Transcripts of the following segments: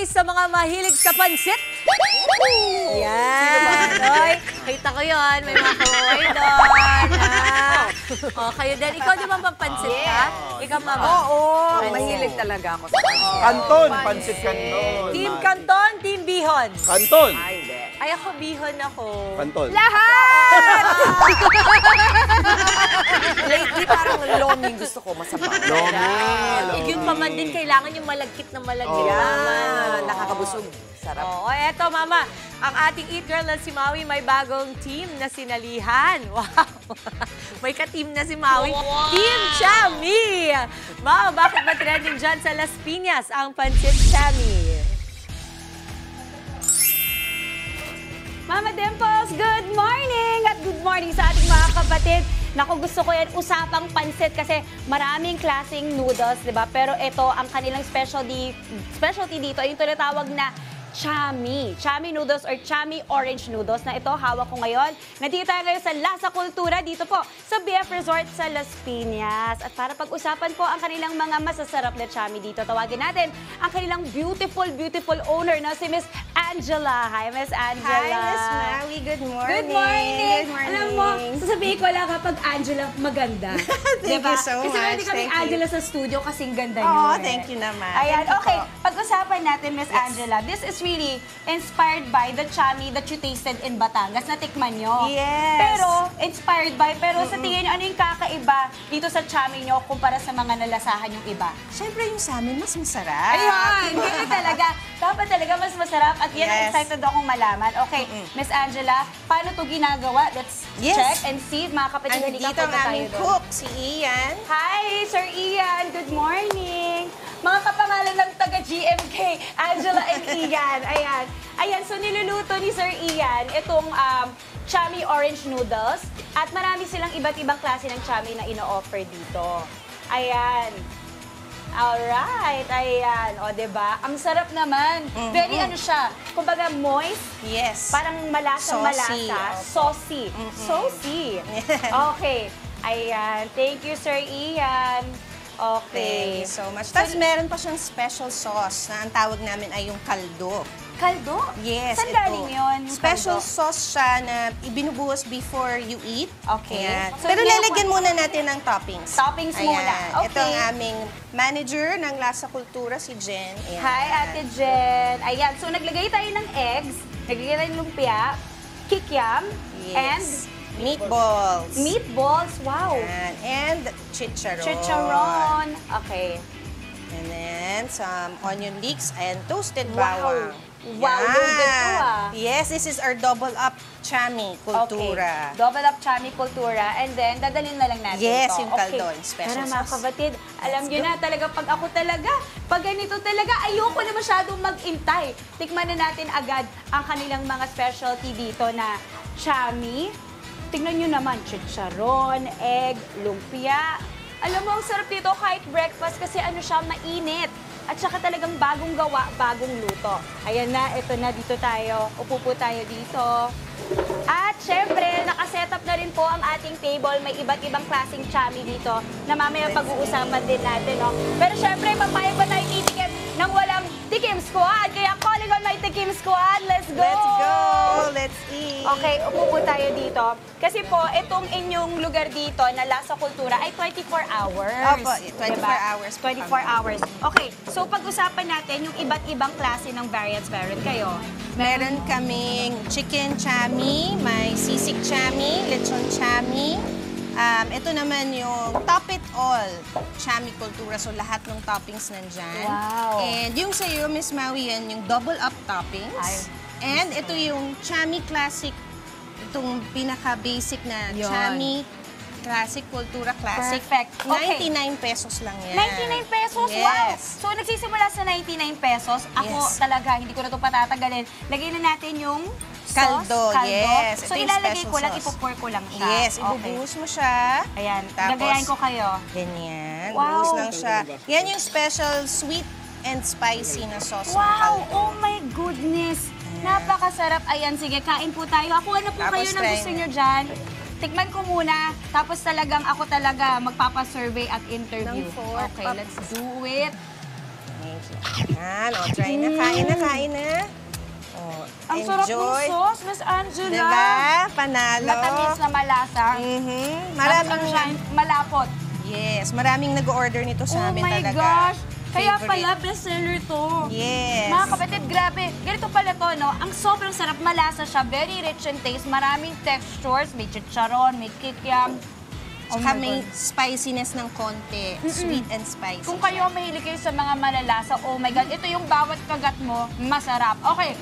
Ay, sa mga mahilig sa pansit. Yan. Oy, kita ko yun. May mga kawaway doon. Kayo din. Ikaw di ba papansit ka? Ikaw, mama? Oo, mahilig talaga ako sa pansit. Kanton, pansit kanton. Team Canton, Team Bihon. Kanton. Ay, hindi. Ay, ako Bihon ako. Kanton. Lahat! Lately, parang loming gusto ko, masama. Lomi. Yun pa man din, kailangan yung malagkit na malagkit. Yan, nakakabusog. Sarap. Oo, eto mama, ang ating Eat Girl na si Maui may bagong team na sinalihan. Wow! May ka-team na si Maui. Wow. Team Chami! Mama, bakit ba trending dyan sa Las Piñas ang Pancit Chami? Mama Dimples, good morning! At good morning sa ating mga kapatid. Naku, gusto ko yan usapang pansit kasi maraming klaseng noodles, di ba? Pero ito, ang kanilang specialty dito, yung tinatawag na Chami. Chami noodles or Chami orange noodles na ito, hawak ko ngayon. Nandito tayo ngayon sa Lasa Kultura dito po sa BF Resort sa Las Piñas. At para pag-usapan po ang kanilang mga masasarap na Chami dito, tawagin natin ang kanilang beautiful owner na si Miss Angela. Hi, Miss Angela. Hi, Miss Maui. Good morning. Good morning. Good morning. Alam mo, sasabihin ko lang kapag Angela maganda. Thank you so Kasi much. hindi kami Thank you. Angela sa studio kasing ganda niyo. Oh, thank you naman. Ayan, Thank you okay. po. Pag-usapan natin, Miss Angela, this is really inspired by the Chami that you tasted in Batangas. Natikman nyo. Yes. Pero, inspired by, sa tingin nyo, ano yung kakaiba dito sa Chami nyo kumpara sa mga nalasahan yung iba? Siyempre yung sa amin, mas masarap. Ayun! Ganyan talaga. Dapat talaga mas masarap at yan ang Yes. excited akong malaman. Okay, Miss Angela, paano to ginagawa? Let's Yes. check and see. Mga kapatid, Ano halika, dito ang punta tayo aming doon. cook, si Ian. Hi, Sir Ian. Good morning. Mga kapangalan ng taga-GMK, Angela and Ian. Ayan. Ayan, so niluluto ni Sir Ian itong Chami orange noodles at marami silang iba't ibang klase ng Chami na ino-offer dito. Ayan. Alright, ayan. O, diba? Ang sarap naman. Very ano siya, kumbaga moist, Yes. parang malasang-malasa. Saucy. Saucy. Okay. Ayan. Thank you, Sir Ian. Okay. Thank you so much. Tapos meron pa siyang special sauce na ang tawag namin ay yung kaldo. Kaldo? Yes, Saan ito. galing yun? yung Special kaldo? sauce siya na ibinubuhos before you eat. Okay. Ayan. So, Pero meron lalagyan pa- muna natin ng toppings. Toppings muna. Okay. Ito ang aming manager ng Lasa Kultura, si Jen. Ayan. Hi, Ate Jen. Ayan. So, naglagay tayo ng eggs, naglagay tayo ng lumpia, kikiam, and Yes. Meatballs. meatballs. Wow. Ayan. And chicharon. Chicharon. Okay. And then some onion leeks and toasted Wow. bawang. Wow, Yan. loaded to, ah. Yes, this is our double up Chami Kultura. Okay. Double up Chami Kultura. And then, dadalhin na lang natin Yes, ito. yung kaldo, yung special Tara, mga sauce. kabatid, alam nyo na talaga, pag ako talaga, pag ganito talaga, ayoko na masyadong mag-intay. Tikman na natin agad ang kanilang mga specialty dito na Chami. Tingnan nyo naman, chicharon, egg, lumpia. Alam mo, ang sarap dito kahit breakfast kasi ano siya, mainit. At saka talagang bagong gawa, bagong luto. Ayan na, ito na, dito tayo. Upo po tayo dito. At syempre, nakasetup na rin po ang ating table. May iba't ibang klaseng Chami dito na mamaya pag-uusapan din natin. No? Pero syempre, papayag ba tayo titikim ng walang Tikim Squad? Kaya calling on my Tikim Squad, let's go! Let's go! Let's eat! Okay, upo po tayo dito. Kasi po, itong inyong lugar dito na Lasa Kultura ay 24 hours. Opo, 24 hours po 24 kami. hours. Okay, so pag-usapan natin yung iba't ibang klase ng variants. Meron kayo. Meron kaming chicken chami, may sisig chami, lechon chami. Ito naman yung top it all, Chami Kultura. So, lahat ng toppings nandyan. Wow. And yung sa'yo, Miss Maui, yan yung double up toppings. Ay. And ito yung Chami Classic, itong pinaka-basic na Yun. Chami Classic Kultura Classic. Perfect. Okay. 99 pesos lang yan. 99 pesos? Yes. Wow! So, nagsisimula sa 99 pesos. Ako Yes. talaga, hindi ko na ito patatagalin. Lagyan na natin yung sauce, Kaldo, yes. So, Ito yung ilalagay special ko lang, sauce. ipo-pour ko lang siya. Yes, Okay. ibubuhos mo siya. Ayan, Tapos, gagayahin ko kayo. Ganyan. Wow. Buhos lang siya. Yan yung special sweet and spicy na sauce ng Wow! kaldo. Oh my goodness! Napakasarap. Ayan, sige, kain po tayo. Ako, ano po Tapos kayo na try gusto mo. nyo dyan? Tikman ko muna, tapos talagang ako talaga magpapasurvey at interview. Ng fork. Okay, let's do it. Thank you. Yan, try na. Kain na. Oh, Ang sarap ng enjoy. sauce, Miss Angela. Diba? Panalo. Matamis na malasa. Maraming malapot. Yes, maraming nag-order nito sa Oh amin my talaga. gosh! Kaya Favorite. pala, bestseller to. Yes. Mga kapatid, grabe. Ganito pala to, no? Ang sobrang sarap, malasa siya. Very rich in taste. Maraming textures. May chicharon, may kikiam. Saka my may God. spiciness ng konti. Sweet and spicy. Kung kayo mahilig kayo sa mga malalasa, oh my God, ito yung bawat kagat mo, masarap. Okay,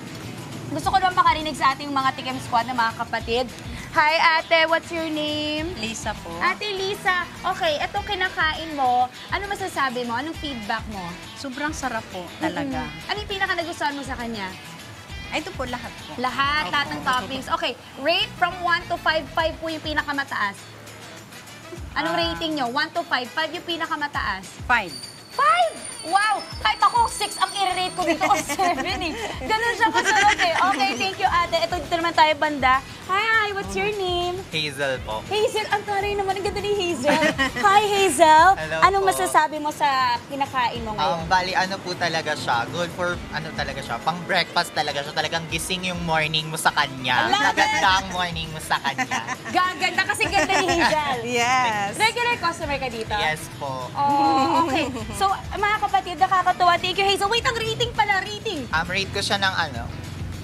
gusto ko naman makarinig sa ating mga Tikim Squad na mga kapatid. Hi ate, what's your name? Lisa po. Ate Lisa, okay, itong kinakain mo, ano masasabi mo? Anong feedback mo? Sobrang sarap po talaga. Ano yung pinaka nagustuhan mo sa kanya? Ito po lahat po. Lahat ng toppings. Okay, rate from 1 to 5, 5 po yung pinakamataas. Anong rating nyo? 1 to 5, 5 yung pinakamataas. 5. 5! Wow! Kahit ako, 6 ang i-rate ko dito o 7 eh. Ganun siya kasarap eh. Okay, thank you ate. Ito dito naman tayo banda. Hi, what's your name? Hazel po. Hazel, ang taray naman. Ang ganda ni Hazel. Hi, Hazel. Hello Anong po. masasabi mo sa kinakain mo ngayon? Bali, ano po talaga siya, good for, ano talaga siya, pang breakfast talaga siya. Talagang gising yung morning mo sa kanya. Ala! Maganda ang morning mo sa kanya. Gaganda kasi ganda ni Hazel. Yes. Regular customer ka dito? Yes po. Oh, okay. So, mga kapatid, nakakatuwa. Thank you, Hazel. Wait, ang rating pala, rating. Rate ko siya ng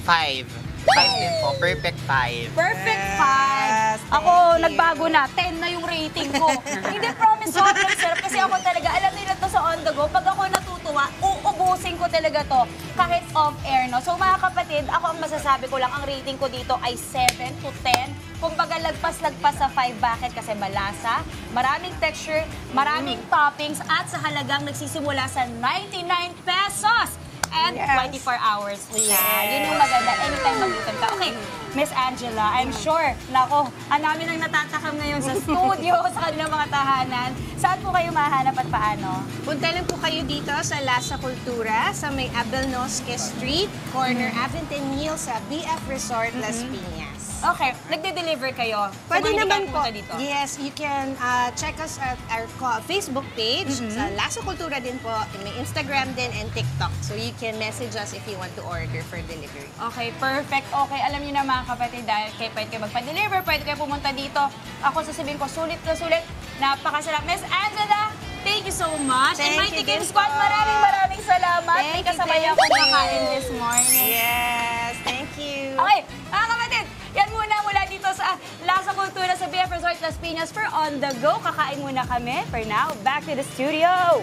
5. 5 din po. Perfect 5. Perfect Yes, 5. Ako, thank you. nagbago na. 10 na yung rating ko. Hindi, promise, sobrang sarap. Kasi ako talaga, alam nila to sa on the go. Pag ako natutuwa, uubusin ko talaga to. Kahit off-air, no? So, mga kapatid, ako ang masasabi ko lang, ang rating ko dito ay 7 to 10. Kumbaga, lagpas-lagpas sa 5. Bakit? Kasi malasa, maraming texture, maraming toppings, at sa halagang nagsisimula sa 99 pesos. And Yes. 24 hours. Yeah, yun yung maganda. Anytime mag-item ka. Okay, Miss Angela, I'm sure, nako, ang namin ang natatakam ngayon sa studio, sa kanilang mga tahanan. Saan po kayo mahanap at paano? Punta lang po kayo dito sa Lasa Cultura sa may Abel Nosque Street, corner Aventen Hill sa BF Resort Las Piñas. Okay, nagde-deliver kayo. Pwede Kung hindi naman ka po. pumunta dito. Yes, you can check us at our Facebook page. Sa Lasa Cultura din po. May Instagram din and TikTok. So you can message us if you want to order for delivery. Okay, perfect. Okay, alam niyo na mga kapatid, dahil pwede kayo magpa-deliver, pwede kayo pumunta dito. Ako sasabihin ko, sulit na sulit. Napakasarap. Miss Angela, thank you so much. Thank And my you Tikim din Squad, po. maraming salamat. May Thank you, kasabay thank akong you. kakain this morning. Yes, thank you. Okay, mga kapatid, yan muna mula dito sa Lasa Cultura sa BF Resort Las Piñas for On The Go. Kakain muna kami. For now, back to the studio.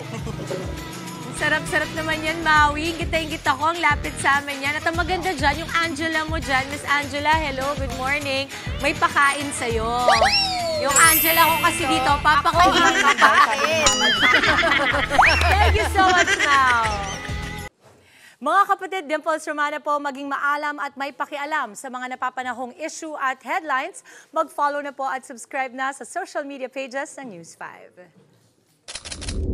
Sarap-sarap naman yan, Maui. Gitay-gita ko, ang lapit sa amin yan. At ang maganda dyan, yung Angela mo dyan. Miss Angela, hello, good morning. May pakain sa'yo. Yung Angela ko kasi dito, papakainin ka pakain. Thank you so much, Mau. Mga kapatid, Dimples Romana po, maging maalam at may pakialam sa mga napapanahong issue at headlines. Mag-follow na po at subscribe na sa social media pages ng News 5.